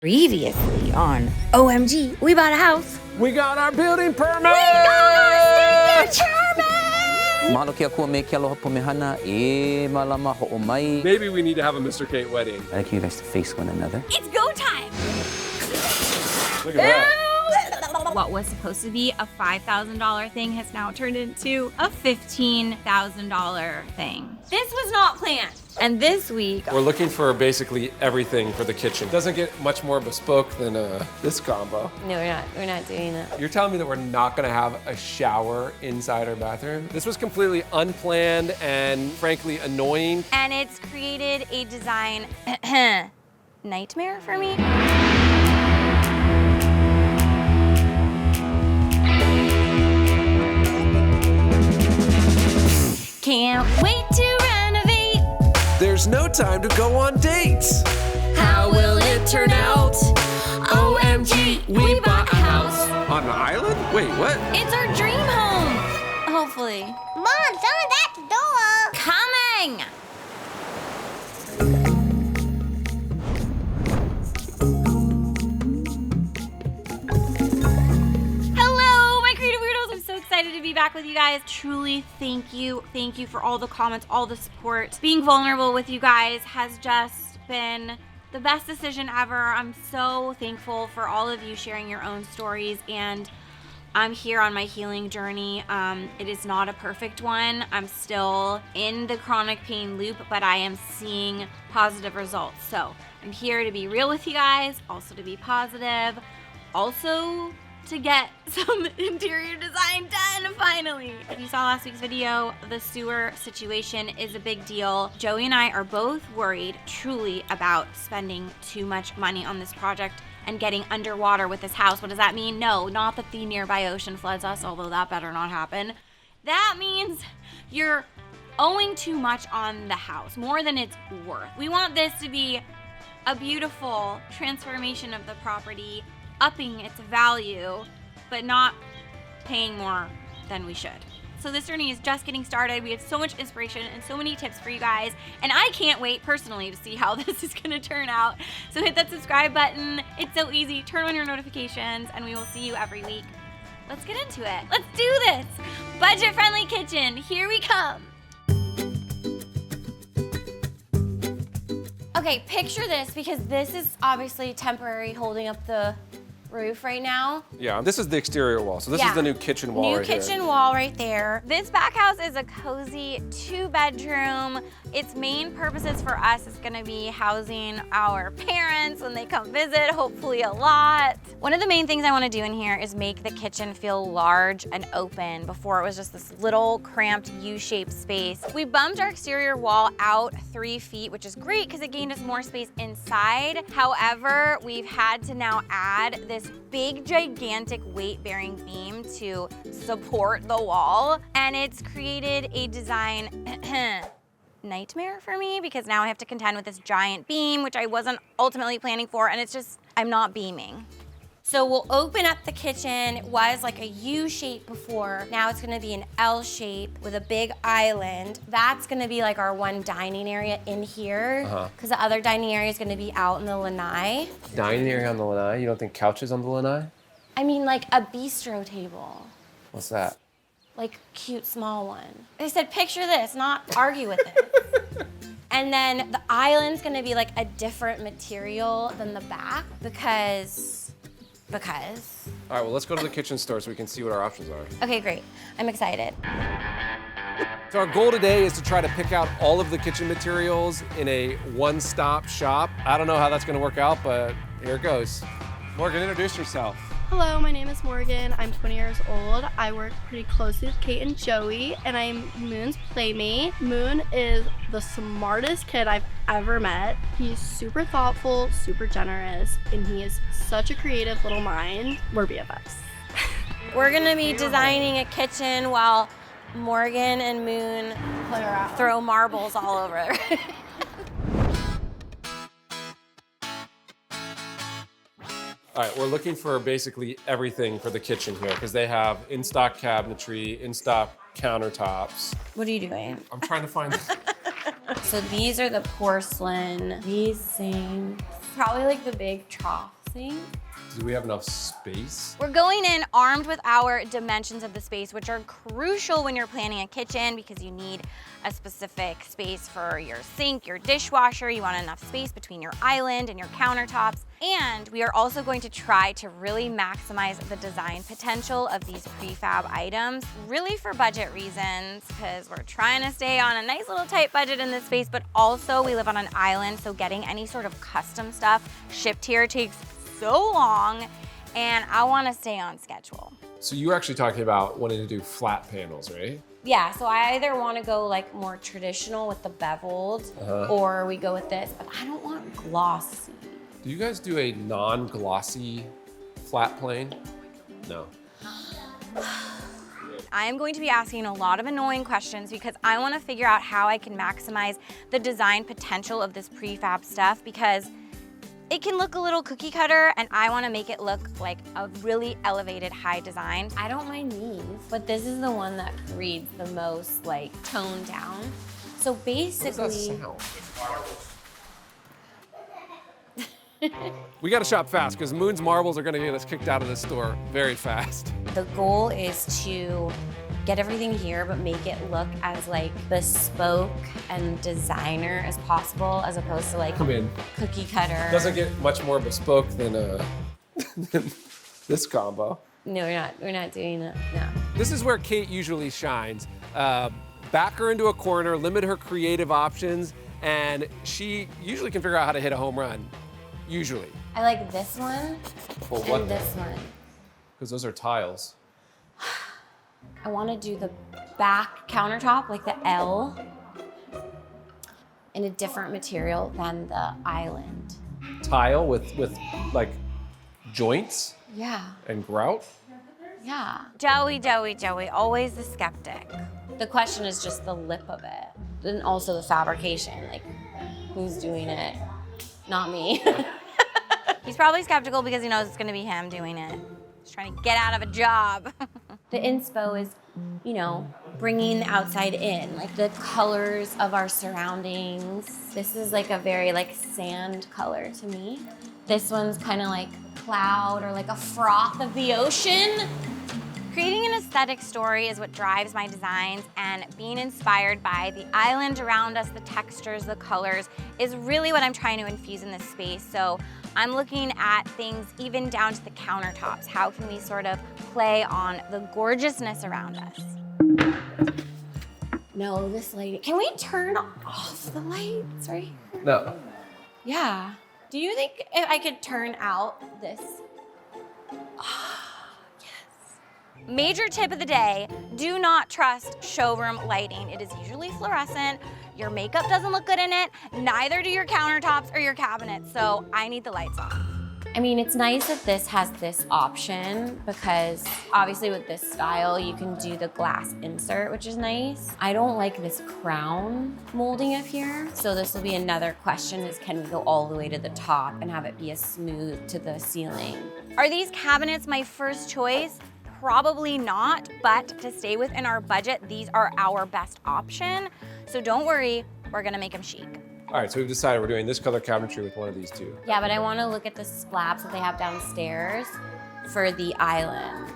Previously on OMG, we bought a house. We got our building permit! We got our signature permit! Maybe we need to have a Mr. Kate wedding. I'd like you guys to face one another. It's go time! Look at that. What was supposed to be a $5,000 thing has now turned into a $15,000 thing. This was not planned. And this week, We're looking for basically everything for the kitchen. Doesn't get much more bespoke than this combo. No, we're not doing that. You're telling me that we're not gonna have a shower inside our bathroom? This was completely unplanned and frankly annoying. and it's created a design nightmare for me. Can't wait to renovate. There's no time to go on dates. How will it turn out? OMG, we bought a house. On an island? Wait, what? It's our dream home. Hopefully. Mom, someone's at the door. Coming! Hello, my creative weirdos. I'm so excited to be back with you guys. Truly, thank you. Thank you for all the comments, all the support. Being vulnerable with you guys has just been the best decision ever. I'm so thankful for all of you sharing your own stories, and I'm here on my healing journey. It is not a perfect one. I'm still in the chronic pain loop, but I am seeing positive results. So I'm here to be real with you guys, also to be positive, also to get some interior design done finally. If you saw last week's video, the sewer situation is a big deal. Joey and I are both worried truly about spending too much money on this project and getting underwater with this house. What does that mean? No, not that the nearby ocean floods us, although that better not happen. That means you're owing too much on the house, more than it's worth. We want this to be a beautiful transformation of the property, upping its value, but not paying more than we should. So this journey is just getting started. We have so much inspiration and so many tips for you guys, and I can't wait personally to see how this is gonna turn out. So hit that subscribe button. It's so easy. Turn on your notifications, and we will see you every week. Let's get into it. Let's do this. Budget-friendly kitchen, here we come. Okay, picture this, because this is obviously temporary holding up the roof right now. Yeah, this is the exterior wall. So this is the new kitchen wall right here. New kitchen wall right there. This back house is a cozy 2-bedroom. Its main purposes for us is gonna be housing our parents when they come visit, hopefully a lot. One of the main things I wanna do in here is make the kitchen feel large and open. Before it was just this little cramped U-shaped space. We bumped our exterior wall out 3 feet, which is great because it gained us more space inside. However, we've had to now add this big, gigantic weight-bearing beam to support the wall, and it's created a design nightmare for me because now I have to contend with this giant beam, which I wasn't ultimately planning for, and it's just, I'm not beaming. So we'll open up the kitchen. It was like a U shape before. Now it's gonna be an L shape with a big island. That's gonna be like our one dining area in here, because the other dining area is gonna be out in the lanai. Dining area on the lanai? You don't think couches on the lanai? I mean like a bistro table. What's that? Like cute small one. They said picture this, not argue with it. And then the island's gonna be like a different material than the back because. All right, well, let's go to the kitchen store so we can see what our options are. Okay, great. I'm excited. So our goal today is to try to pick out all of the kitchen materials in a one-stop shop. I don't know how that's gonna work out, but here it goes. Morgan, introduce yourself. Hello, my name is Morgan. I'm 20 years old. I work pretty closely with Kate and Joey, and I'm Moon's playmate. Moon is the smartest kid I've ever met. He's super thoughtful, super generous, and he is such a creative little mind. We're BFFs. We're gonna be designing a kitchen while Morgan and Moon Play around. throw marbles all over. All right, we're looking for basically everything for the kitchen here because they have in-stock cabinetry, in-stock countertops. What are you doing? I'm trying to find. So these are the porcelain. These sinks. Probably like the big trough sink. Do we have enough space? We're going in armed with our dimensions of the space, which are crucial when you're planning a kitchen because you need a specific space for your sink, your dishwasher. You want enough space between your island and your countertops. And we are also going to try to really maximize the design potential of these prefab items, really for budget reasons, because we're trying to stay on a nice little tight budget in this space, but also we live on an island, so getting any sort of custom stuff shipped here takes so long, and I want to stay on schedule. So you were actually talking about wanting to do flat panels, right? Yeah, so I either want to go like more traditional with the beveled, or we go with this, but I don't want glossy. Do you guys do a non-glossy flat plane? No. I am going to be asking a lot of annoying questions because I want to figure out how I can maximize the design potential of this prefab stuff, because it can look a little cookie cutter and I want to make it look like a really elevated high design. I don't mind these, but this is the one that reads the most like toned down. So basically, What does that sound? We gotta shop fast because Moon's marbles are gonna get us kicked out of this store very fast. the goal is to get everything here, but make it look as like bespoke and designer as possible, as opposed to like Come in. cookie cutter. Doesn't get much more bespoke than than this combo. No, we're not doing that. No. This is where Kate usually shines. Back her into a corner, limit her creative options, and she usually can figure out how to hit a home run. Usually. I like this one Well, what? and this one. Because those are tiles. I want to do the back countertop, like the L, in a different material than the island. Tile with like joints Yeah, and grout. yeah. Joey, always the skeptic. The question is just the lip of it. And also the fabrication, like who's doing it? Not me. He's probably skeptical because he knows it's gonna be him doing it. He's trying to get out of a job. The inspo is, you know, bringing the outside in, like the colors of our surroundings. This is like a very like sand color to me. This one's kind of like cloud or like a froth of the ocean. Creating an aesthetic story is what drives my designs, and being inspired by the island around us, the textures, the colors, is really what I'm trying to infuse in this space. So I'm looking at things even down to the countertops. How can we sort of play on the gorgeousness around us? No, this light. Can we turn off the lights right here? No. Yeah. Do you think if I could turn out this? Major tip of the day, do not trust showroom lighting. It is usually fluorescent. Your makeup doesn't look good in it, neither do your countertops or your cabinets, so I need the lights off. I mean, it's nice that this has this option because obviously with this style, you can do the glass insert, which is nice. I don't like this crown molding up here. So this will be another question is, can we go all the way to the top and have it be as smooth to the ceiling? Are these cabinets my first choice? Probably not, but to stay within our budget, these are our best option. So don't worry, we're gonna make them chic. All right, so we've decided we're doing this color cabinetry with one of these two. Yeah, but I want to look at the slabs that they have downstairs for the island.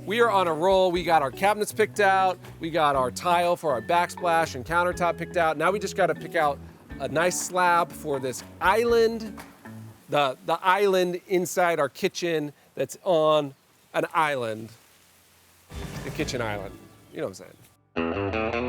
We are on a roll. We got our cabinets picked out. We got our tile for our backsplash and countertop picked out. Now we just got to pick out a nice slab for this island, the island inside our kitchen that's on an island, the kitchen island. You know what I'm saying?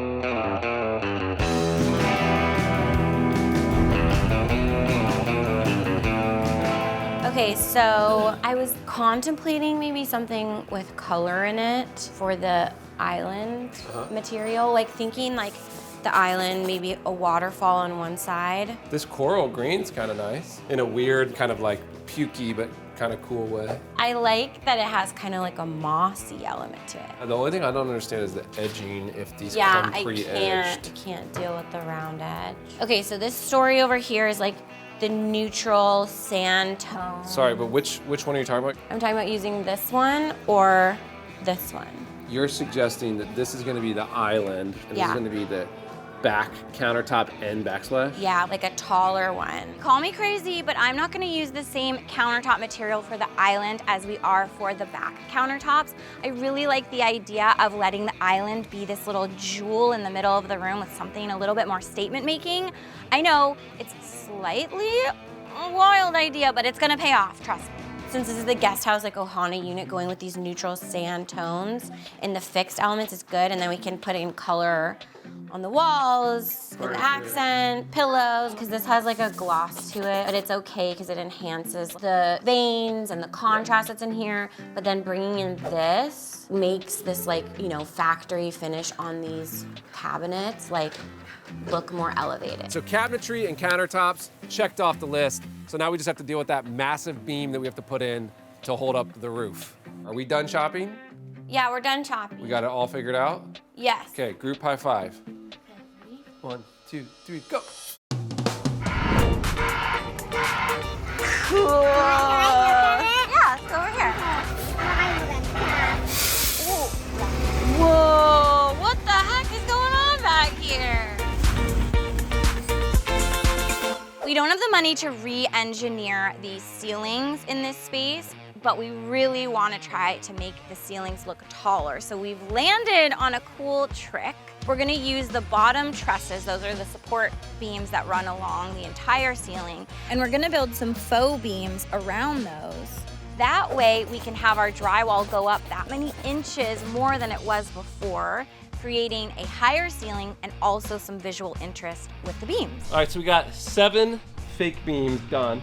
Okay, so I was contemplating maybe something with color in it for the island material, like thinking like the island, maybe a waterfall on one side. This coral green's kind of nice in a weird kind of like pukey but kind of cool way. I like that it has kind of like a mossy element to it. The only thing I don't understand is the edging, if these Yeah, come I pre-edged. can't deal with the round edge. Okay, so this story over here is like the neutral sand tone. Sorry, but which one are you talking about? I'm talking about using this one or this one. You're suggesting that this is going to be the island, and this is Yeah. going to be the back countertop and backsplash? Yeah, like a taller one. Call me crazy, but I'm not gonna use the same countertop material for the island as we are for the back countertops. I really like the idea of letting the island be this little jewel in the middle of the room with something a little bit more statement making. I know it's slightly a wild idea, but it's gonna pay off, trust me. Since this is the guest house, like Ohana unit, going with these neutral sand tones in the fixed elements is good, and then we can put in color on the walls, with accent, pillows, because this has like a gloss to it, but it's okay because it enhances the veins and the contrast that's in here, but then bringing in this makes this like, you know, factory finish on these cabinets like look more elevated. So cabinetry and countertops checked off the list. So now we just have to deal with that massive beam that we have to put in to hold up the roof. Are we done shopping? Yeah, we're done shopping. We got it all figured out? Yes. Okay, group high five. 1, 2, 3, go. Cool. Yeah, let's go over here. Whoa, what the heck is going on back here? We don't have the money to re-engineer these ceilings in this space, but we really want to try to make the ceilings look taller. So we've landed on a cool trick. We're gonna use the bottom trusses, those are the support beams that run along the entire ceiling, and we're gonna build some faux beams around those. That way we can have our drywall go up that many inches more than it was before, creating a higher ceiling and also some visual interest with the beams. All right, so we got 7 fake beams done.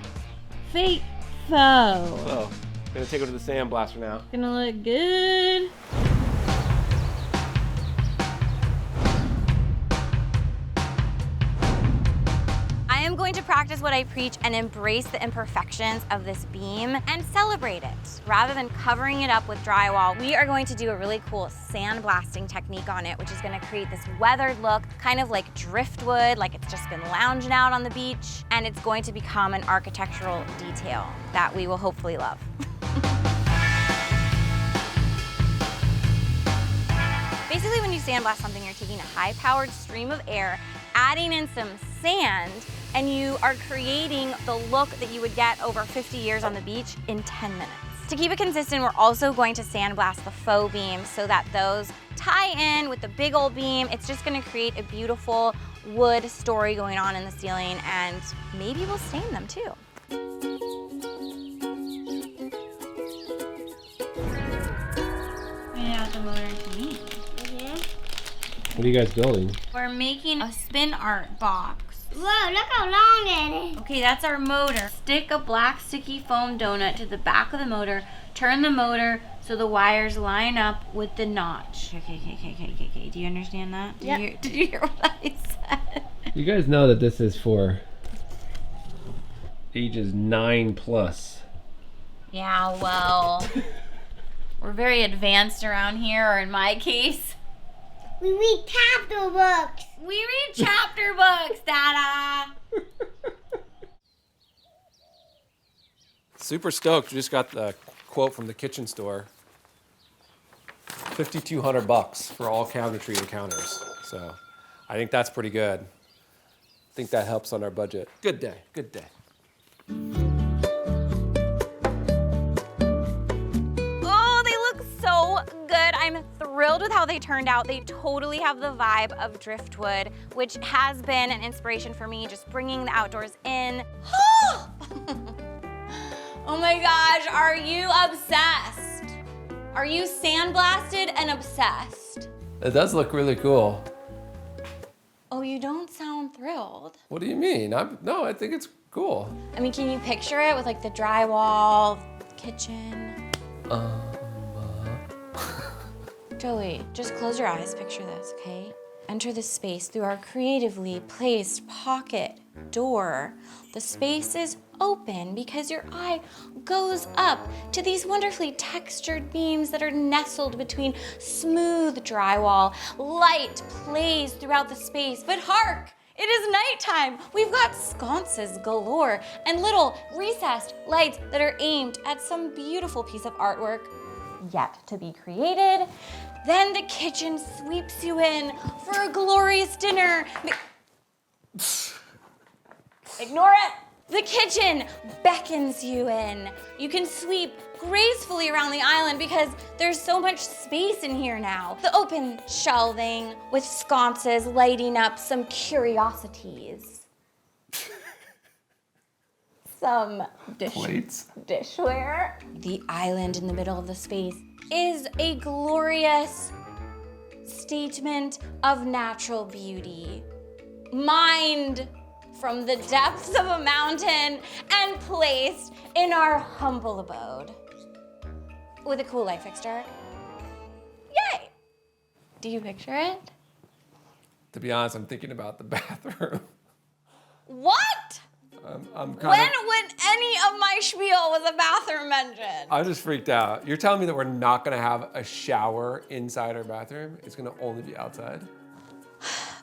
Fake faux. So, gonna take it to the sandblaster now. Gonna look good. I am going to practice what I preach and embrace the imperfections of this beam and celebrate it. Rather than covering it up with drywall, we are going to do a really cool sandblasting technique on it, which is gonna create this weathered look, kind of like driftwood, like it's just been lounging out on the beach, and it's going to become an architectural detail that we will hopefully love. Basically, when you sandblast something, you're taking a high-powered stream of air, adding in some sand, and you are creating the look that you would get over 50 years on the beach in 10 minutes. To keep it consistent, we're also going to sandblast the faux beams so that those tie in with the big old beam. It's just gonna create a beautiful wood story going on in the ceiling, and maybe we'll stain them too. Yeah, the motor to me. What are you guys building? We're making a spin art box. Whoa, look how long it is. Okay, that's our motor. Stick a black sticky foam donut to the back of the motor. Turn the motor so the wires line up with the notch. Okay. Do you understand that? Did you hear what I said? You guys know that this is for ages 9+. Yeah, well, we're very advanced around here, or in my case, We read chapter books. we read chapter books, Dada. Super stoked. We just got the quote from the kitchen store. $5,200 for all cabinetry and counters. So I think that's pretty good. I think that helps on our budget. Good day, good day. Oh, they look so good. I'm thrilled with how they turned out. They totally have the vibe of Driftwood, which has been an inspiration for me, just bringing the outdoors in. Oh my gosh, are you obsessed? Are you sandblasted and obsessed? It does look really cool. Oh, you don't sound thrilled. What do you mean? No, I think it's cool. I mean, can you picture it with like the drywall, kitchen? Joey, just close your eyes, picture this, okay? Enter the space through our creatively placed pocket door. The space is open because your eye goes up to these wonderfully textured beams that are nestled between smooth drywall. Light plays throughout the space, but hark! It is nighttime. We've got sconces galore and little recessed lights that are aimed at some beautiful piece of artwork. yet to be created. Then the kitchen sweeps you in for a glorious dinner. Ignore it. The kitchen beckons you in. You can sweep gracefully around the island because there's so much space in here now. The open shelving with sconces lighting up some curiosities. Some dishware. The island in the middle of the space is a glorious statement of natural beauty. Mined from the depths of a mountain and placed in our humble abode. With a cool light fixture. Yay! Do you picture it? To be honest, I'm thinking about the bathroom. What? I'm kind When any of my spiel was a bathroom mentioned? I'm just freaked out. You're telling me that we're not gonna have a shower inside our bathroom? It's gonna only be outside?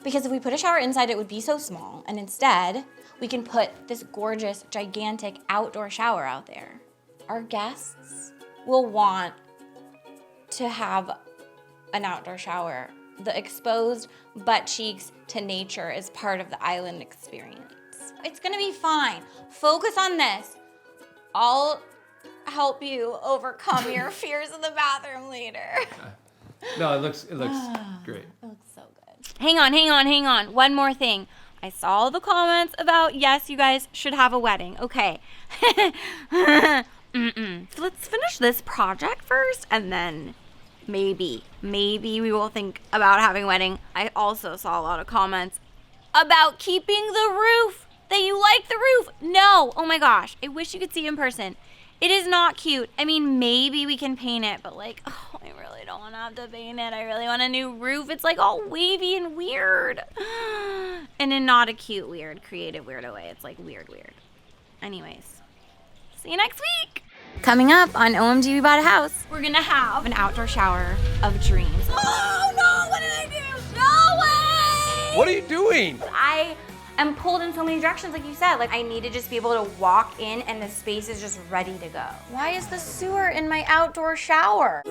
Because if we put a shower inside, it would be so small, and instead, we can put this gorgeous, gigantic outdoor shower out there. Our guests will want to have an outdoor shower. The exposed butt cheeks to nature is part of the island experience. It's gonna be fine. Focus on this. I'll help you overcome your fears of the bathroom later. No, it looks great. It looks so good. Hang on. One more thing. I saw the comments about, yes, you guys should have a wedding. Okay. So let's finish this project first, and then maybe we will think about having a wedding. I also saw a lot of comments about keeping the roof, that you like the roof. No, oh my gosh, I wish you could see it in person. It is not cute. I mean, maybe we can paint it, but like, oh, I really don't want to have to paint it. I really want a new roof. It's like all wavy and weird. And in not a cute, weird, creative, weirdo way. It's like weird. Anyways, see you next week. Coming up on OMG We Bought a House. We're gonna have an outdoor shower of dreams. Oh no, what did I do? No way! What are you doing? I am pulled in so many directions, like you said. Like I need to just be able to walk in and the space is just ready to go. Why is the sewer in my outdoor shower?